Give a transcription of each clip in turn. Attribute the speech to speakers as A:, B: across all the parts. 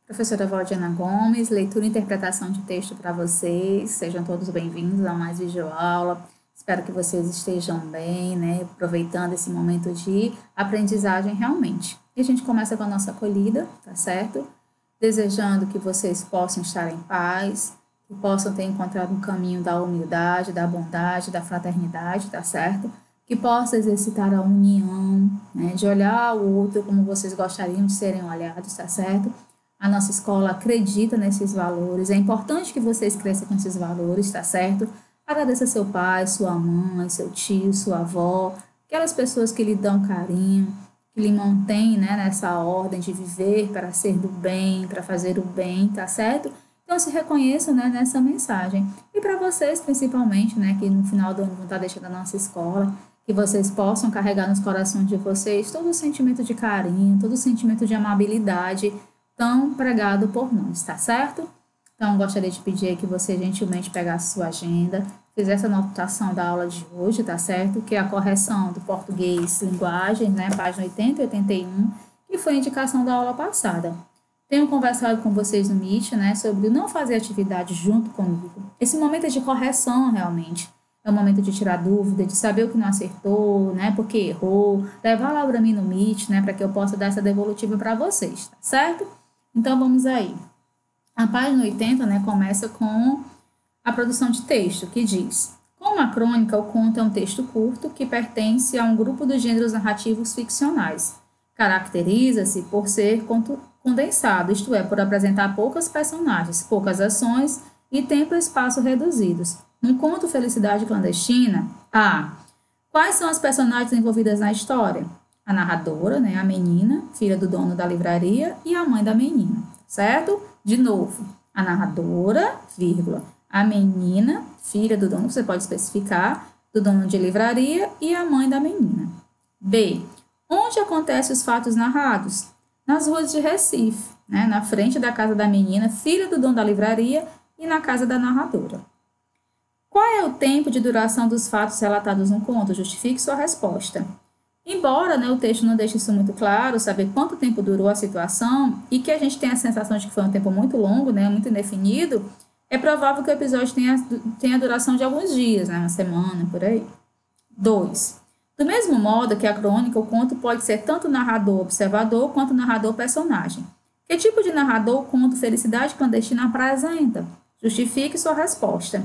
A: Professora Valdiana Gomes, leitura e interpretação de texto para vocês. Sejam todos bem-vindos a mais videoaula. Espero que vocês estejam bem, né? Aproveitando esse momento de aprendizagem realmente. E a gente começa com a nossa acolhida, tá certo? Desejando que vocês possam estar em paz, que possam ter encontrado um caminho da humildade, da bondade, da fraternidade, tá certo? Que possam exercitar a união, né? De olhar o outro como vocês gostariam de serem olhados, tá certo? A nossa escola acredita nesses valores. É importante que vocês cresçam com esses valores, tá certo? Agradeça seu pai, sua mãe, seu tio, sua avó, aquelas pessoas que lhe dão carinho, que lhe mantêm, né, nessa ordem de viver para ser do bem, para fazer o bem, tá certo? Então, se reconheçam, né, nessa mensagem. E para vocês, principalmente, né, que no final do ano vão estar deixando a nossa escola, que vocês possam carregar nos corações de vocês todo o sentimento de carinho, todo o sentimento de amabilidade, tão pregado por nós, tá certo? Então, gostaria de pedir que você gentilmente pegasse sua agenda, fizesse a anotação da aula de hoje, tá certo? Que é a correção do português, linguagem, né? Página 80 e 81, que foi a indicação da aula passada. Tenho conversado com vocês no Meet, né? Sobre não fazer atividade junto comigo. Esse momento é de correção, realmente. É o momento de tirar dúvida, de saber o que não acertou, né? Porque errou. Levar lá para mim no Meet, né? Para que eu possa dar essa devolutiva para vocês, tá certo? Então, vamos aí. A página 80, né, começa com a produção de texto, que diz: como a crônica, o conto é um texto curto que pertence a um grupo dos gêneros narrativos ficcionais. Caracteriza-se por ser condensado, isto é, por apresentar poucas personagens, poucas ações e tempo e espaço reduzidos. No conto Felicidade Clandestina, quais são as personagens envolvidas na história? A narradora, né, a menina, filha do dono da livraria, e a mãe da menina, certo? De novo, a narradora, vírgula, a menina, filha do dono, você pode especificar, do dono de livraria, e a mãe da menina. B. Onde acontecem os fatos narrados? Nas ruas de Recife, né, na frente da casa da menina, filha do dono da livraria, e na casa da narradora. Qual é o tempo de duração dos fatos relatados no conto? Justifique sua resposta. Embora, né, o texto não deixe isso muito claro, saber quanto tempo durou a situação e que a gente tenha a sensação de que foi um tempo muito longo, né, muito indefinido, é provável que o episódio tenha duração de alguns dias, né, uma semana, por aí. 2. Do mesmo modo que a crônica, o conto pode ser tanto narrador-observador quanto narrador-personagem. Que tipo de narrador o conto Felicidade Clandestina apresenta? Justifique sua resposta.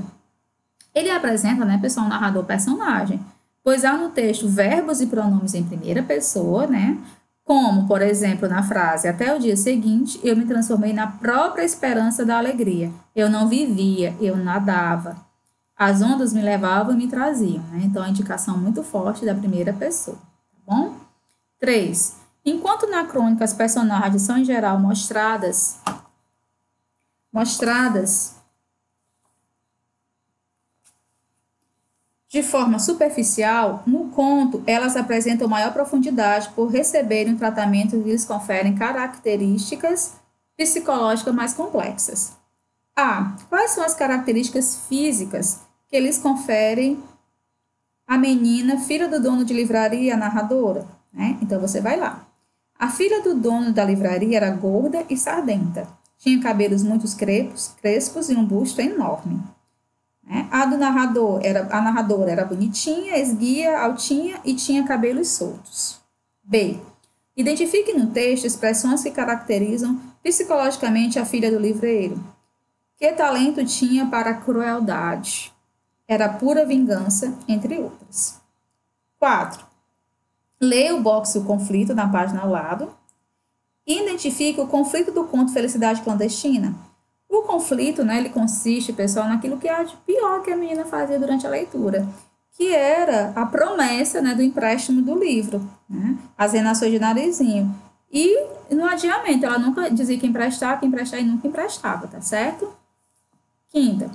A: Ele apresenta, né, pessoal, um narrador-personagem, pois há no texto verbos e pronomes em primeira pessoa, né? Como, por exemplo, na frase: até o dia seguinte, eu me transformei na própria esperança da alegria. Eu não vivia, eu nadava. As ondas me levavam e me traziam, né? Então, a indicação muito forte da primeira pessoa, tá bom? 3. Enquanto na crônica as personagens são, em geral, mostradas de forma superficial, no conto, elas apresentam maior profundidade por receberem um tratamento que lhes conferem características psicológicas mais complexas. Quais são as características físicas que lhes conferem a menina, filha do dono de livraria, a narradora? Né? Então, você vai lá. A filha do dono da livraria era gorda e sardenta. Tinha cabelos muito crespos e um busto enorme. A narradora era bonitinha, esguia, altinha e tinha cabelos soltos. B. Identifique no texto expressões que caracterizam psicologicamente a filha do livreiro. Que talento tinha para a crueldade? Era pura vingança, entre outras. 4. Leia o box O Conflito na página ao lado. Identifique o conflito do conto Felicidade Clandestina. O conflito, né, ele consiste, pessoal, naquilo que é de pior que a menina fazia durante a leitura, que era a promessa, né, do empréstimo do livro, né, As Renações de Narizinho. E no adiamento, ela nunca dizia que emprestar e nunca emprestava, tá certo? 5.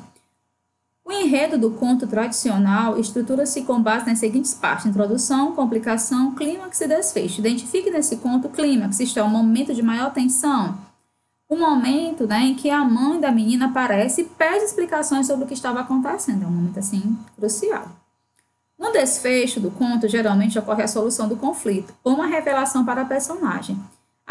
A: O enredo do conto tradicional estrutura-se com base nas seguintes partes: introdução, complicação, clímax e desfecho. Identifique nesse conto o clímax, isto é, um momento de maior tensão. O momento, né, em que a mãe da menina aparece e pede explicações sobre o que estava acontecendo. É um momento, assim, crucial. No desfecho do conto, geralmente ocorre a solução do conflito ou uma revelação para a personagem.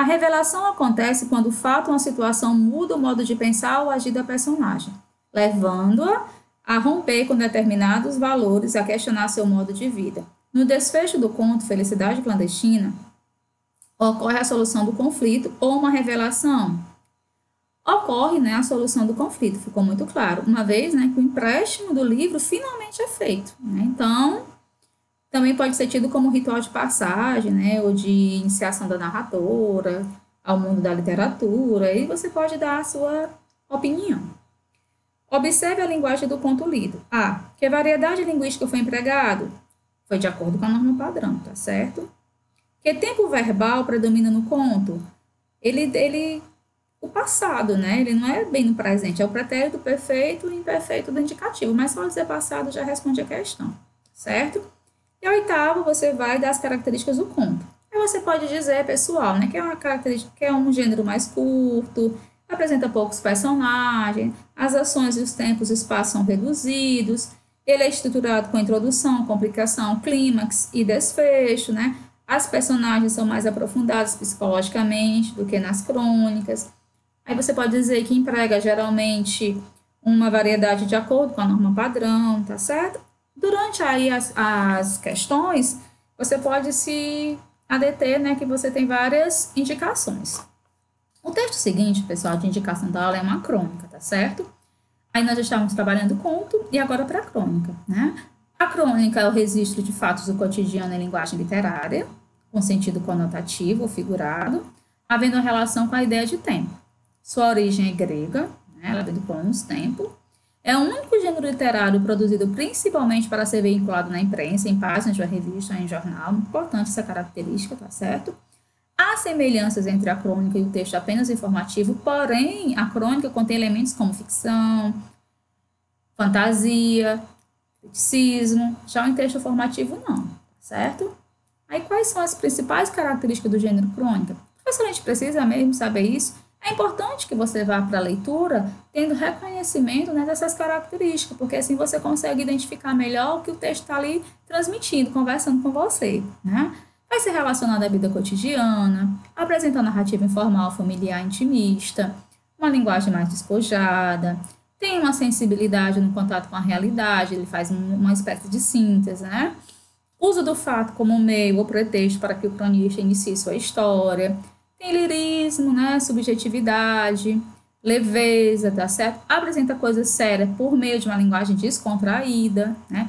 A: A revelação acontece quando o fato ou uma situação muda o modo de pensar ou agir da personagem, levando-a a romper com determinados valores, a questionar seu modo de vida. No desfecho do conto Felicidade Clandestina, ocorre a solução do conflito ou uma revelação. Ocorre, né, a solução do conflito, ficou muito claro, uma vez, né, que o empréstimo do livro finalmente é feito, né? Então, também pode ser tido como ritual de passagem, né, ou de iniciação da narradora ao mundo da literatura, e você pode dar a sua opinião. Observe a linguagem do conto lido. Que variedade linguística foi empregado? Foi de acordo com a norma padrão, tá certo? Que tempo verbal predomina no conto? O passado, né? Ele não é bem no presente, é o pretérito perfeito e imperfeito do indicativo, mas só dizer passado já responde a questão, certo? E a oitava, você vai dar as características do conto. Aí você pode dizer, pessoal, né, que é uma característica, que é um gênero mais curto, apresenta poucos personagens, as ações e os tempos e espaços são reduzidos, ele é estruturado com introdução, complicação, clímax e desfecho, né? As personagens são mais aprofundadas psicologicamente do que nas crônicas. Aí você pode dizer que emprega geralmente uma variedade de acordo com a norma padrão, tá certo? Durante aí as questões, você pode se adeter, né, que você tem várias indicações. O texto seguinte, pessoal, de indicação da aula é uma crônica, tá certo? Aí nós já estávamos trabalhando o conto e agora para a crônica, né? A crônica é o registro de fatos do cotidiano em linguagem literária, com sentido conotativo ou figurado, havendo uma relação com a ideia de tempo. Sua origem é grega, né? Ela vem do cronos, tempo. É o único gênero literário produzido principalmente para ser veiculado na imprensa, em páginas de uma revista ou em jornal. Importante essa característica, tá certo? Há semelhanças entre a crônica e o texto apenas informativo, porém, a crônica contém elementos como ficção, fantasia, criticismo, já o texto formativo não, certo? Aí, quais são as principais características do gênero crônica? Professor, a gente precisa mesmo saber isso? É importante que você vá para a leitura tendo reconhecimento, né, dessas características, porque assim você consegue identificar melhor o que o texto está ali transmitindo, conversando com você, né? Vai ser relacionado à vida cotidiana, apresenta narrativa informal, familiar, intimista, uma linguagem mais despojada, tem uma sensibilidade no contato com a realidade, ele faz uma espécie de síntese, né? Uso do fato como meio ou pretexto para que o cronista inicie sua história, tem lirismo, né? Subjetividade, leveza, tá certo? Apresenta coisas sérias por meio de uma linguagem descontraída, né?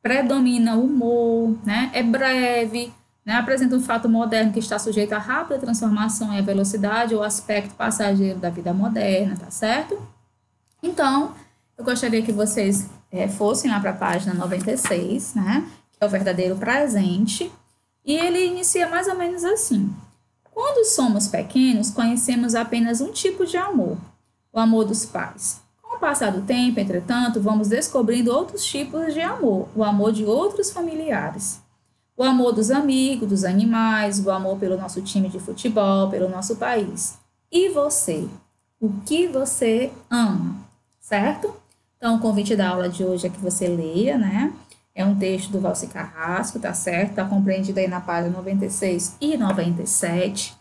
A: Predomina o humor, né? É breve, né? Apresenta um fato moderno que está sujeito a rápida transformação e a velocidade ou aspecto passageiro da vida moderna, tá certo? Então, eu gostaria que vocês fossem lá para a página 96, né? Que é o verdadeiro presente, e ele inicia mais ou menos assim. Quando somos pequenos, conhecemos apenas um tipo de amor, o amor dos pais. Com o passar do tempo, entretanto, vamos descobrindo outros tipos de amor, o amor de outros familiares. O amor dos amigos, dos animais, o amor pelo nosso time de futebol, pelo nosso país. E você? O que você ama? Certo? Então, o convite da aula de hoje é que você leia, né? É um texto do Valci Carrasco, tá certo? Está compreendido aí na página 96 e 97.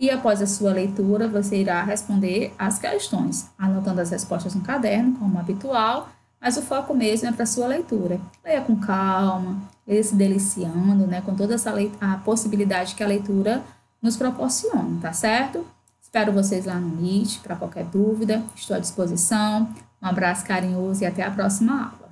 A: E após a sua leitura, você irá responder as questões, anotando as respostas no caderno, como habitual, mas o foco mesmo é para a sua leitura. Leia com calma, leia se deliciando, né? Com toda a possibilidade que a leitura nos proporciona, tá certo? Espero vocês lá no Meet, para qualquer dúvida, estou à disposição. Um abraço carinhoso e até a próxima aula.